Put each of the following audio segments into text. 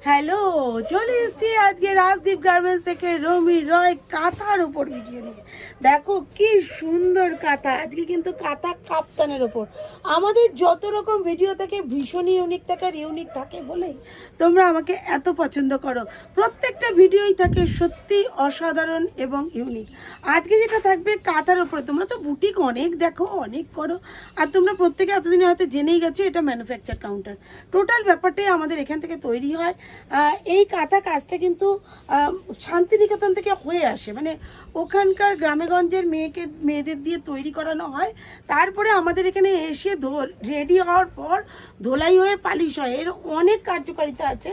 Hello, চলে এসেছি আজকে রাজদীপ গার্মেন্টস থেকে রমি রয় কাঁথার উপর ভিডিও নিয়ে। দেখো কি সুন্দর কাঁথা, আজকে কিন্তু কাঁথা কাপ্তানের ওপর। আমাদের যত রকম ভিডিও থাকে ভীষণই ইউনিক থাকে, আর ইউনিক থাকে বলেই তোমরা আমাকে এত পছন্দ করো। প্রত্যেকটা ভিডিওই থাকে সত্যি অসাধারণ এবং ইউনিক। আজকে যেটা থাকবে কাঁথার উপরে, তোমরা তো বুটিক অনেক দেখো, অনেক করো, আর তোমরা প্রত্যেকে এতদিনে হয়তো জেনেই গেছো এটা ম্যানুফ্যাকচার কাউন্টার। টোটাল ব্যাপারটাই আমাদের এখান থেকে তৈরি হয়। এই কাঁথা কাজটা কিন্তু শান্তিনিকেতন থেকে হয়ে আসে, মানে ওখানকার গ্রামেগঞ্জের মেয়েদের দিয়ে তৈরি করানো হয়। তারপরে আমাদের এখানে এসে রেডি হওয়ার পর ধোলাই হয়ে পালিশ হয়। এর অনেক কার্যকারিতা আছে।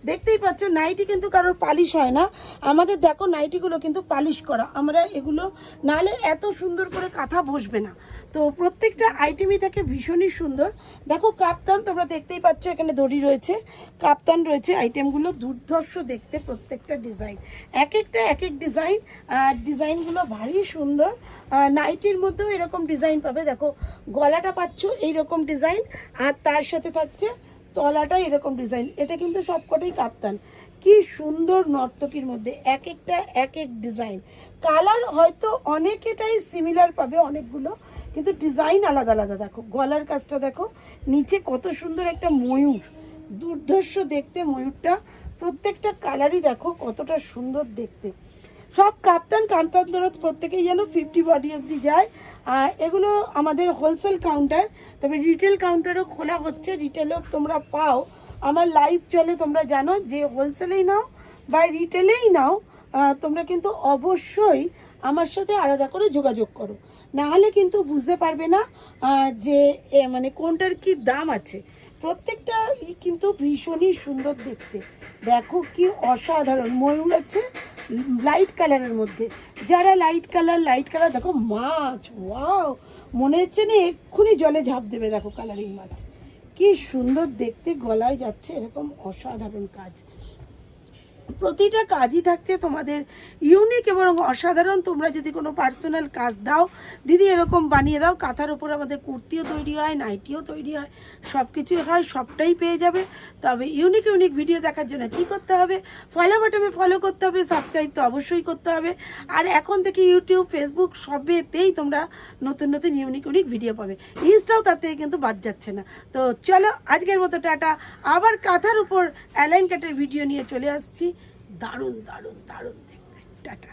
দেখতেই পাচ্ছ নাইটি কিন্তু কারোর পালিশ হয় না, আমাদের দেখো নাইটিগুলো কিন্তু পালিশ করা। আমরা এগুলো নাহলে এত সুন্দর করে কাঁথা বসবে না। তো প্রত্যেকটা আইটেমই থাকে ভীষণই সুন্দর। দেখো কাপ্তান তোমরা দেখতেই পাচ্ছ, এখানে দড়ি রয়েছে, কাপ্তান রয়েছে। আইটেমগুলো দুর্ধর্ষ দেখতে, প্রত্যেকটা ডিজাইন এক একটা এক এক ডিজাইন। ডিজাইনগুলো ভারী সুন্দর। নাইটির মধ্যেও এরকম ডিজাইন পাবে। দেখো গলাটা পাচ্ছ এইরকম ডিজাইন, আর তার সাথে থাকছে তলাটা এরকম ডিজাইন। এটা কিন্তু সবকটাই কাপ্তান। কি সুন্দর নর্তকীর মধ্যে এক একটা এক এক ডিজাইন। কালার হয়তো অনেকটাই সিমিলার পাবে অনেকগুলো, কিন্তু ডিজাইন আলাদা আলাদা। দেখো গলার কাজটা দেখো, নিচে কত সুন্দর একটা ময়ূর, দুর্ধর্ষ দেখতে ময়ূরটা। প্রত্যেকটা কালারই দেখো কতটা সুন্দর দেখতে। সব কাপ্তান কান্তান দরদ প্রত্যেকেই যেন 50 বডি অবধি যায়। এগুলো আমাদের হোলসেল কাউন্টার, তবে রিটেল কাউন্টারও খোলা হচ্ছে, রিটেলও তোমরা পাও। আমার লাইভ চলে, তোমরা জানো যে হোলসেলেই নাও বা রিটেলেই নাও, তোমরা কিন্তু অবশ্যই আমার সাথে আলাদা করে যোগাযোগ করো, না হলে কিন্তু বুঝতে পারবে না যে মানে কোনটার কি দাম আছে। প্রত্যেকটা কিন্তু ভীষণই সুন্দর দেখতে। দেখো কি অসাধারণ ময়ূর আছে লাইট কালারের মধ্যে। যারা লাইট কালার দেখো মাছ, ওয়াও, মনে হচ্ছে না এক্ষুনি জলে ঝাঁপ দেবে। দেখো কালারিং মাছ কি সুন্দর দেখতে, গলায় যাচ্ছে এরকম অসাধারণ কাজ। প্রতিটা কাজই থাকছে তোমাদের ইউনিক এবং অসাধারণ। তোমরা যদি কোনো পার্সোনাল কাজ দাও, দিদি এরকম বানিয়ে দাও, কাঁথার উপর আমাদের কুর্তিও তৈরি হয়, নাইটিও তৈরি হয়, সব কিছুই হয়, সবটাই পেয়ে যাবে। তবে ইউনিক ইউনিক ভিডিও দেখার জন্য কী করতে হবে? ফলো বাটনে ফলো করতে হবে, সাবস্ক্রাইব তো অবশ্যই করতে হবে। আর এখন থেকে ইউটিউব, ফেসবুক সবেতেই তোমরা নতুন নতুন ইউনিক ইউনিক ভিডিও পাবে। ইনস্টাও তার থেকে কিন্তু বাদ যাচ্ছে না। তো চলো আজকের মতো টাটা। আবার কাঁথার উপর অ্যালাইন কাটের ভিডিও নিয়ে চলে আসছি। দারুণ দারুণ দারুণ দেখতে। টাটা।